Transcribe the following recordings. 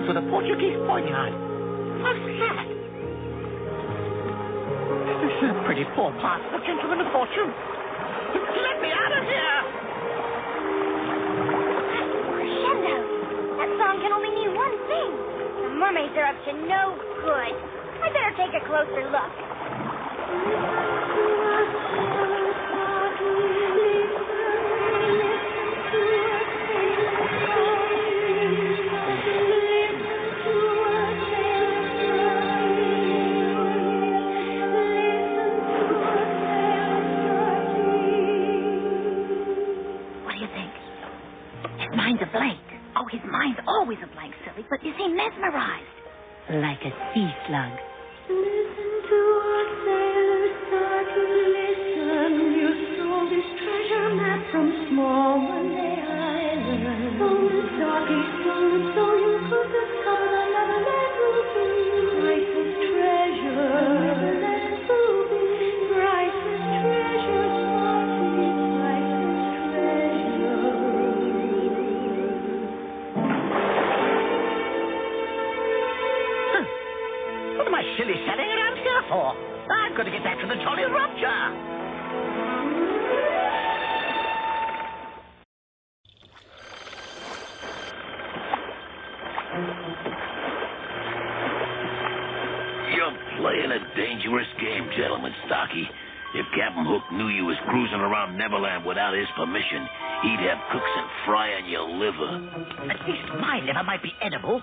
To the Portuguese poignard. What's that? This is a pretty poor part of the gentleman of fortune. Let me out of here! Crescendo! That song can only mean one thing. The mermaids are up to no good. I better take a closer look. His mind's always a blank, silly, but is he mesmerized? Like a sea slug. Listen to our sailors start to listen. You stole this treasure map from small Monday Island. From the darkest stone, so you could discover another land ruby. Priceless treasure. Neverland ruby. Priceless treasure. Softly, priceless treasure. What am I shilly-shallying around here for? I've got to get back to the Jolly Roger. You're playing a dangerous game, gentleman Stocky. If Captain Hook knew you was cruising around Neverland without his permission, he'd have cooks and fry on your liver. At least my liver might be edible.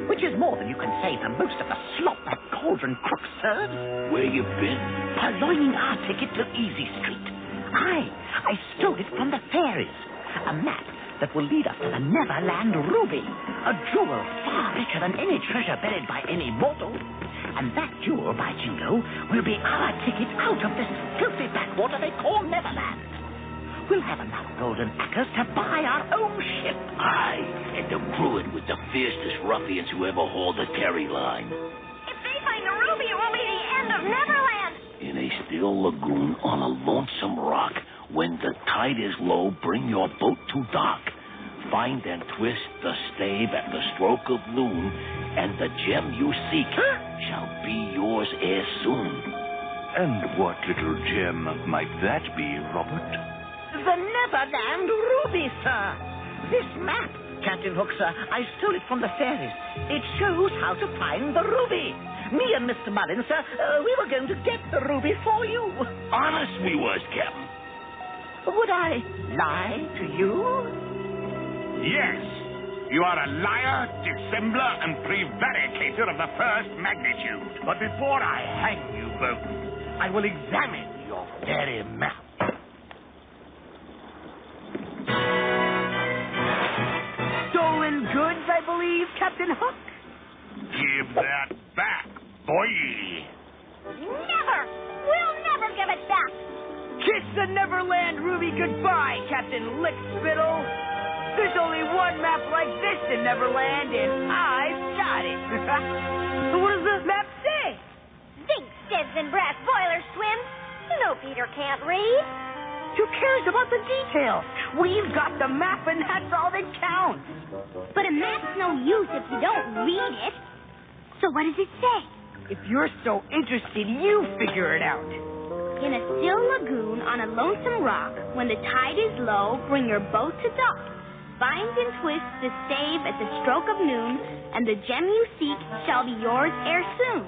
Which is more than you can say for most of the slop that cauldron crook serves. Where you been? Purloining our ticket to Easy Street. I stole it from the fairies. A map that will lead us to the Neverland Ruby. A jewel far richer than any treasure buried by any mortal. And that jewel, by Jingo, will be our ticket out of this filthy backwater they call Neverland. We'll have enough golden acres to buy our own ship. Aye, and to brew it with the fiercest ruffians who ever hauled the Terry line. If they find the ruby, it will be the end of Neverland. In a still lagoon on a lonesome rock, when the tide is low, bring your boat to dock. Find and twist the stave at the stroke of noon, and the gem you seek shall be yours ere soon. And what little gem might that be, Robert? The Neverland Ruby, sir. This map, Captain Hook, sir, I stole it from the fairies. It shows how to find the ruby. Me and Mr. Mullins, sir, we were going to get the ruby for you. Honest we was, Captain. Would I lie to you? Yes. You are a liar, dissembler, and prevaricator of the first magnitude. But before I hang you both, I will examine your very mouth. Stolen goods, I believe, Captain Hook? Give that back, boy. Never! We'll never give it back! Kiss the Neverland Ruby goodbye, Captain Lickspittle. There's only one map like this in Neverland, and I've got it. What does the map say? Zinc, skids, and brass boiler swims. You know Peter can't read. Who cares about the details? We've got the map, and that's all that counts. But a map's no use if you don't read it. So what does it say? If you're so interested, you figure it out. In a still lagoon on a lonesome rock, when the tide is low, bring your boat to dock. Bind and twist the stave at the stroke of noon, and the gem you seek shall be yours ere soon.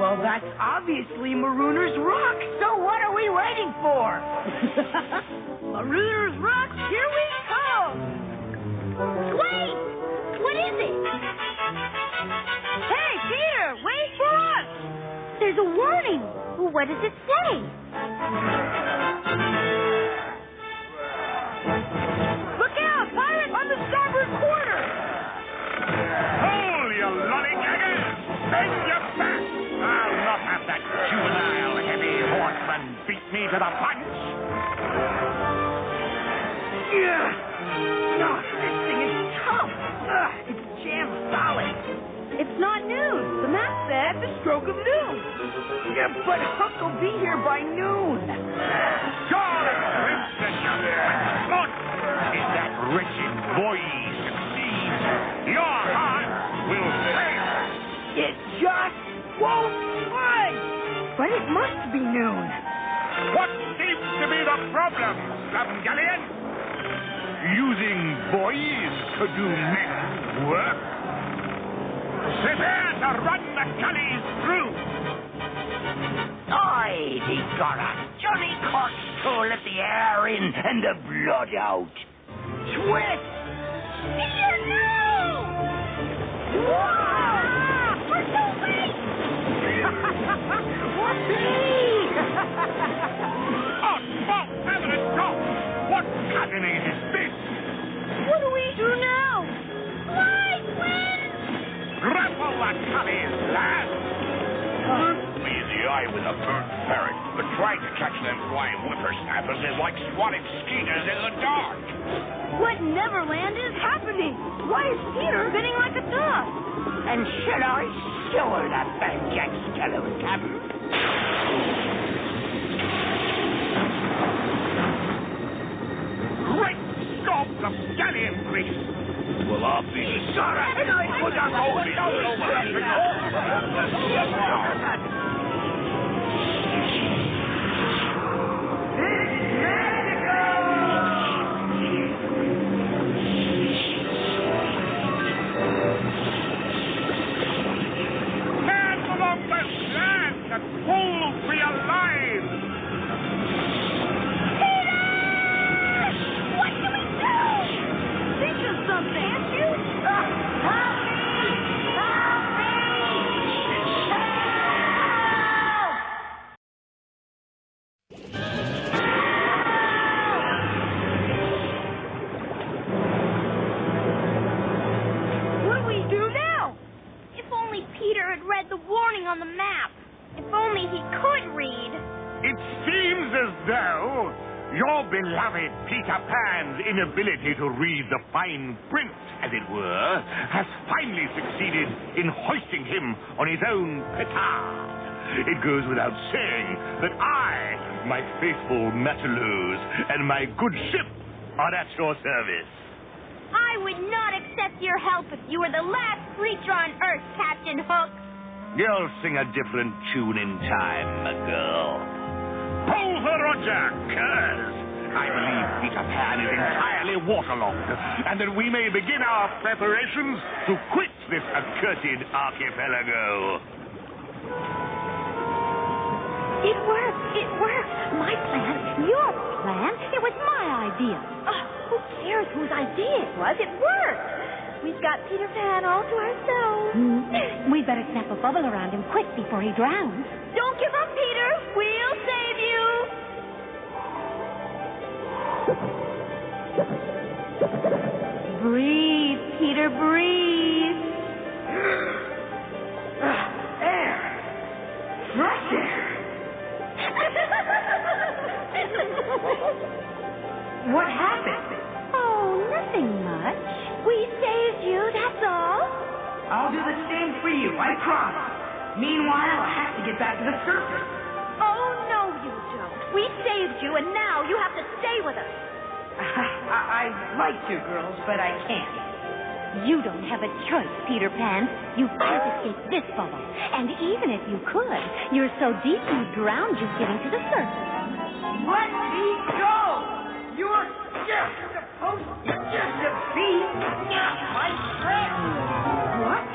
Well, that's obviously Marooner's Rock, so what are we waiting for? Marooner's Rock, here we come! Wait! What is it? Hey, Peter, wait for us! There's a warning. Well, what does it say? Look out, pirate, on the starboard quarter! Hold, you lollygaggers! Bend your back! I'll not have that juvenile heavy horseman beat me to the punch! No, this thing is tough. It's jam solid. It's not noon. The map said at the stroke of noon. Yeah, but Hook will be here by noon. Charlie, Princeton, what? If that wretched boy succeeds, your heart will fail. It just won't budge. But it must be noon. What seems to be the problem, Scumgallion? Using boys to do men's work? Prepare to run the gullies through. Aye, begorra. Johnny Corkscrew let the air in and the blood out. Twist! Peter, no! Whoa! We're so late! Whoopee! Oh, stop! Evident stop! What cannonade is this? What do we do now? Fly, twins! Grapple the gullies, lad! Me in the eye with a burnt ferret, but trying to catch them flying whippersnappers is like swatting skeeters in the dark. What Neverland is happening? Why is Peter spinning like a top? And should I sewer that bad Jack Skello, Captain? Great scope of galleon grease! Well, I'll be sorry. Put that over Hands along the land and pull for your lives! What do we do? Think of something, can't you? Help me! Help me! Help! What do we do now? If only Peter had read the warning on the map. If only he could read. It seems as though your beloved Peter Pan's inability to read the fine print, as it were, has finally succeeded in hoisting him on his own petard. It goes without saying that I, my faithful matelots, and my good ship are at your service. I would not accept your help if you were the last creature on Earth, Captain Hook. You'll sing a different tune in time, my girl. Pull for Roger, curs! I believe Peter Pan is entirely waterlogged, and that we may begin our preparations to quit this accursed archipelago. It worked. It worked. My plan, your plan. It was my idea. Who cares whose idea it was? It worked. we've got Peter Pan all to ourselves. We better snap a bubble around him quick before he drowns. Don't give up, Peter. We'll save you. Breathe, Peter, breathe. Air. Fresh air. What happened? Oh, nothing much. We saved you, that's all. I'll do the same for you, I promise. Meanwhile, I have to get back to the surface. Oh, no, you don't. We saved you, and now you have to stay with us. I'd like to, girls, but I can't. You don't have a choice, Peter Pan. You can't escape this bubble. And even if you could, you're so deep you'd drown just getting to the surface. Let me go! You're just supposed to be my friend! What?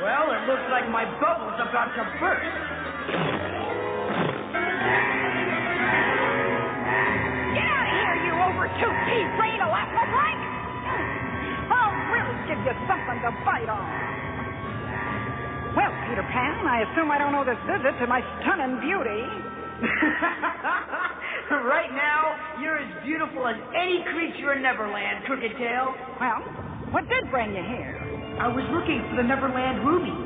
Well, it looks like my bubble's about to burst. Get out of here, you over-2-pea brain elasmobranch! I'll really give you something to bite on. Well, Peter Pan, I assume I don't owe this visit to my stunning beauty. Right now, you're as beautiful as any creature in Neverland, Crooked Tail. Well, what did bring you here? I was looking for the Neverland ruby.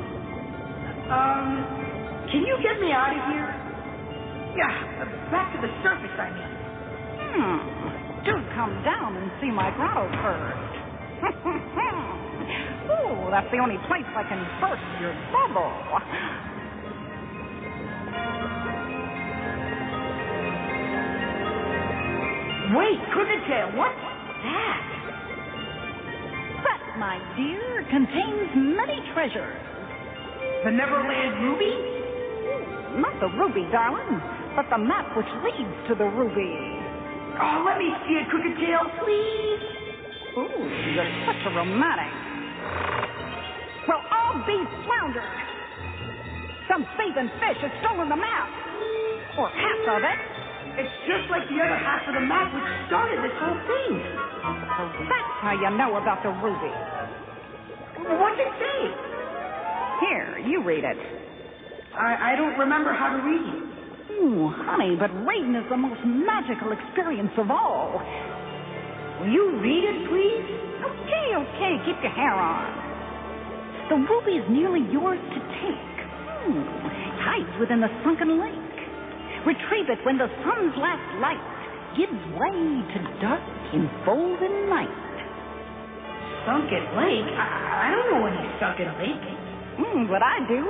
Can you get me out of here? Yeah, back to the surface, I mean. Do come down and see my grotto first. Ooh, that's the only place I can burst your bubble. Wait, Crooked Tail, what's that? That, my dear, contains many treasures. The Neverland ruby? Not the ruby, darling, but the map which leads to the ruby. Oh, let me see it, Crooked Tail, please. Ooh, you're such a romantic. Well, all these flounders. Some thieving fish has stolen the map. Or half of it. It's just like the other half of the map which started this whole thing. So that's how you know about the ruby. What'd it say? Here, you read it. I don't remember how to read it. Ooh, honey, but reading is the most magical experience of all. Will you read it, please? Okay, keep your hair on. The ruby is nearly yours to take. It hides within the sunken lake. Retrieve it when the sun's last light gives way to dark, enfolding night. Sunken lake? I don't know any sunken lake. But I do.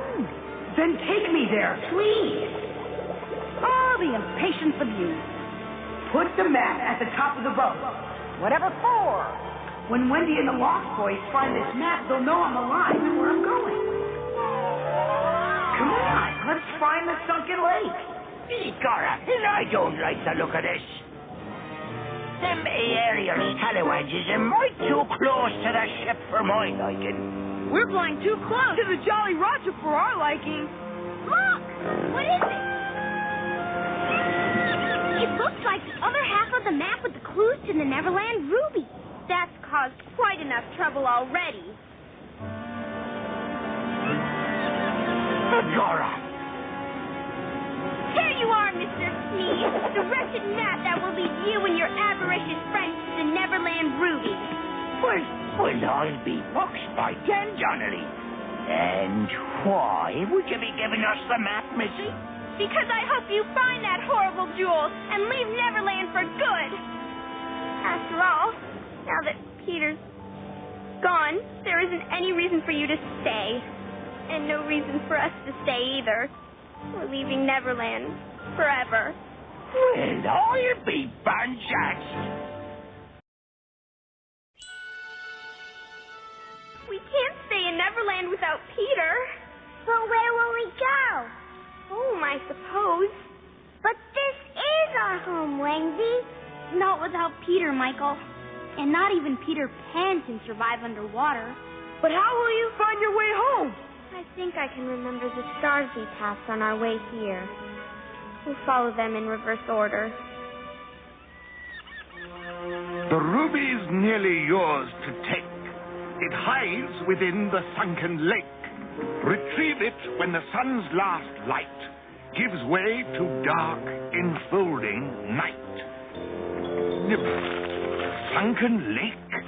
Then take me there, please. Oh, the impatience of youth. Put the map at the top of the boat. Whatever for? When Wendy and the Lost Boys find this map, they'll know I'm alive and where I'm going. Come on, let's find the sunken lake. Begorra, and I don't like the look of this. Them aerial scallywags are might too close to the ship for my liking. We're flying too close to the Jolly Roger for our liking. Look! What is it? It looks like the other half of the map with the clues to the Neverland ruby. That's caused quite enough trouble already. Begorra. Here you are, Mr. Sneeze, the wretched map that will lead you and your avaricious friends to the Neverland ruby. Well, I'll be boxed by 10, Donnelly. And why would you be giving us the map, Missy? Because I hope you find that horrible jewel and leave Neverland for good. After all, now that Peter's gone, there isn't any reason for you to stay. And no reason for us to stay either. We're leaving Neverland forever. Well, I'll be banjaxed. We can't stay in Neverland without Peter. But where will we go? Home, I suppose. But this is our home, Wendy. Not without Peter, Michael. And not even Peter Pan can survive underwater. But how will you find your way home? I think I can remember the stars we passed on our way here. We'll follow them in reverse order. The ruby's nearly yours to take. It hides within the sunken lake. Retrieve it when the sun's last light gives way to dark, enfolding night. Sunken lake?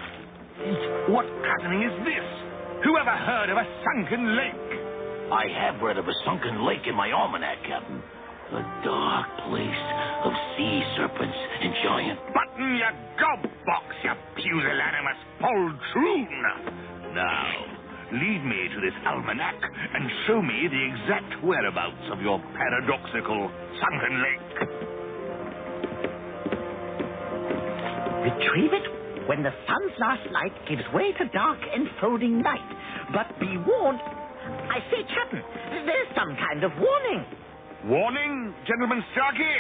What happening is this? Who ever heard of a sunken lake? I have read of a sunken lake in my almanac, Captain. A dark place of sea serpents and giant... Button your gob box, you pusillanimous poltroon! Now, lead me to this almanac and show me the exact whereabouts of your paradoxical sunken lake. Retrieve it when the sun's last light gives way to dark, enfolding night. But be warned... I say, Captain, there's some kind of warning. Warning, Gentleman Starkey?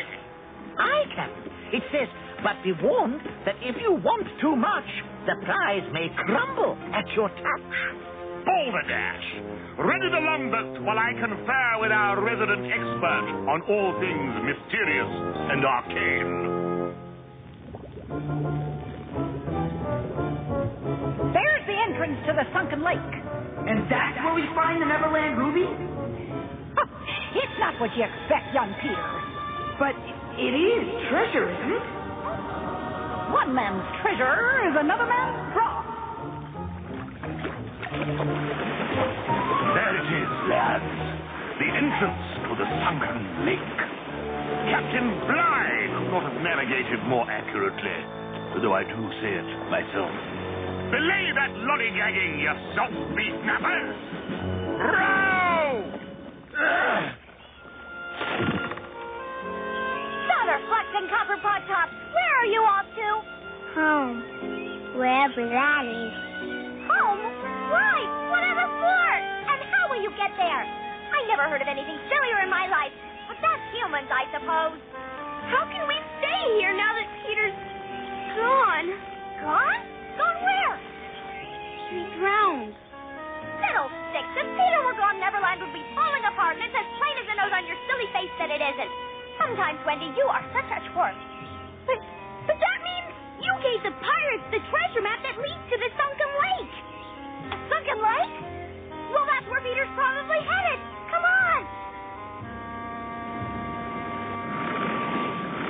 Aye, Captain. It says, but be warned that if you want too much, the prize may crumble at your touch. Balderdash! Ready the longboat while I confer with our resident expert on all things mysterious and arcane. There's the entrance to the sunken lake. And that's where we find the Neverland Ruby? It's not what you expect, young Peter. But it is treasure, isn't it? One man's treasure is another man's dross. There it is, lads. The entrance to the sunken lake. Captain Bligh could not have navigated more accurately, though I do say it myself. Belay that lollygagging, you salt-beef nappers! Row! Solder, Flux, and Copper Pot Tops, where are you off to? Home. Wherever that is. Home? Right! Whatever for! And how will you get there? I never heard of anything sillier in my life. But that's humans, I suppose. How can we stay here now that Peter's gone? Gone? Gone where? He drowned. Fiddlesticks! If Peter were gone, Neverland would be falling apart, and it's as plain as the nose on your silly face that it isn't. Sometimes, Wendy, you are such a twerp. But that means you gave the pirates the treasure map that leads to the sunken lake. A sunken lake? Well, that's where Peter's probably headed. Come on!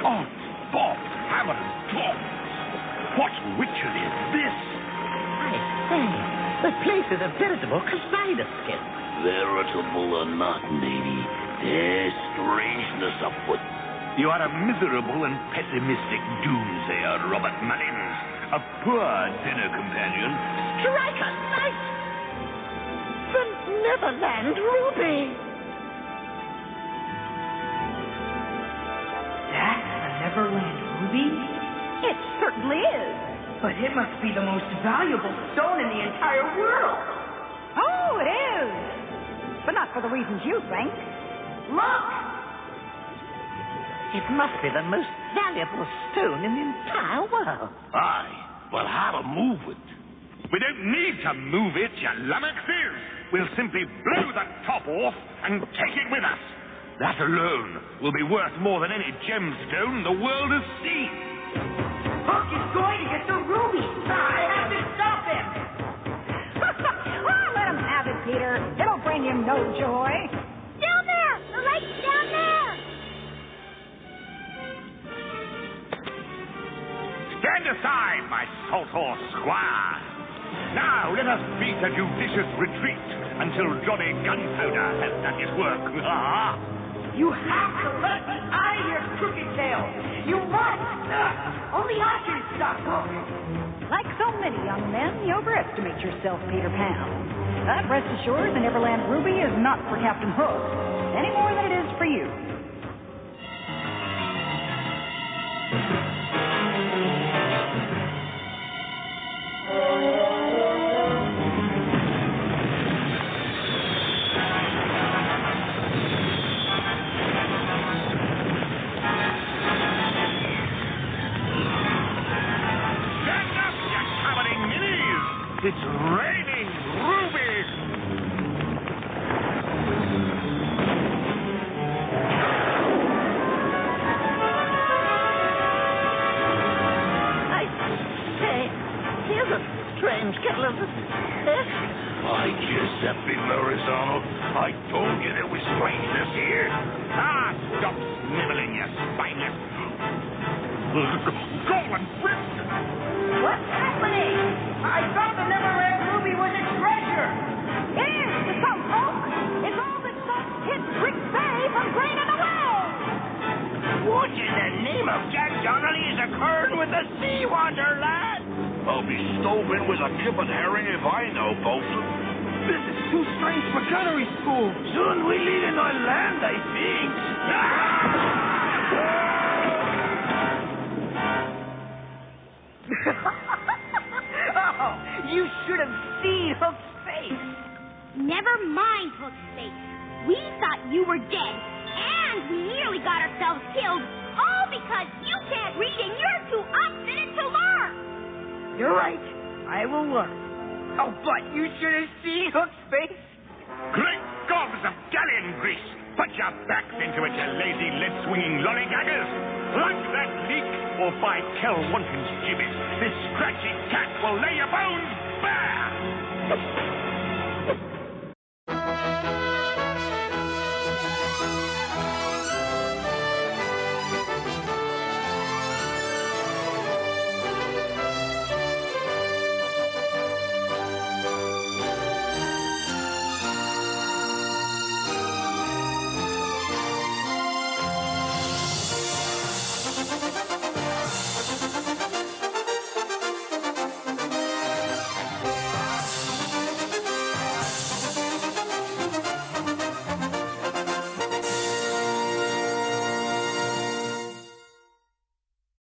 Oh, Bob, hammer and tongs! What witchery is this? I say, the place is a veritable kaleidoscope. Veritable or not, matey, there's strangeness afoot. You are a miserable and pessimistic doomsayer, Robert Mullins. A poor dinner companion. Strike a light! The Neverland Ruby! That's the Neverland Ruby? It certainly is. But it must be the most valuable stone in the entire world. Oh, it is. But not for the reasons you think. Look! It must be the most valuable stone in the entire world. Aye, but how to move it? We don't need to move it, you lummoxes. We'll simply blow the top off and take it with us. That alone will be worth more than any gemstone the world has seen. Hook is going to get the ruby. I have to stop him. Well, let him have it, Peter. It'll bring him no joy. Down there! The lake's down there! Stand aside, my salt horse squire. Now let us beat a judicious retreat until Johnny Gunpowder has done his work. You have to let me out of your crooked tail. You must. Only I can stop Hook. Like so many young men, you overestimate yourself, Peter Pan. But rest assured, the Neverland Ruby is not for Captain Hook, any more than it is for you. It's raining rubies! skeleton. Why, Giuseppe Marizano, I told you there was strangeness here. Ah, stop sniveling, you spineless. Golden Fritz! What's happening? I thought the never-end ruby was a treasure. It is to some folk. It's all that stops Kid Brick Bay from draining away. What in the name of Jack Donnelly is occurring with the sea water, lad? I'll be stove in with a chip and herring if I know, bosun. This is too strange for gunnery school. Soon we leaving on land, I think. Oh, you should have seen Hook's face. Never mind, Hook's face. We thought you were dead, and we nearly got ourselves killed, all because you can't read and you're too upset to learn. You're right. I will learn. Oh, but you should have seen Hook's face. Great gobs of galleon grease! Put your backs into it, you lazy, lead-swinging lollygaggers! Plug that leak, or by Kel Wonkin's gibbet, this scratchy cat will lay your bones bare!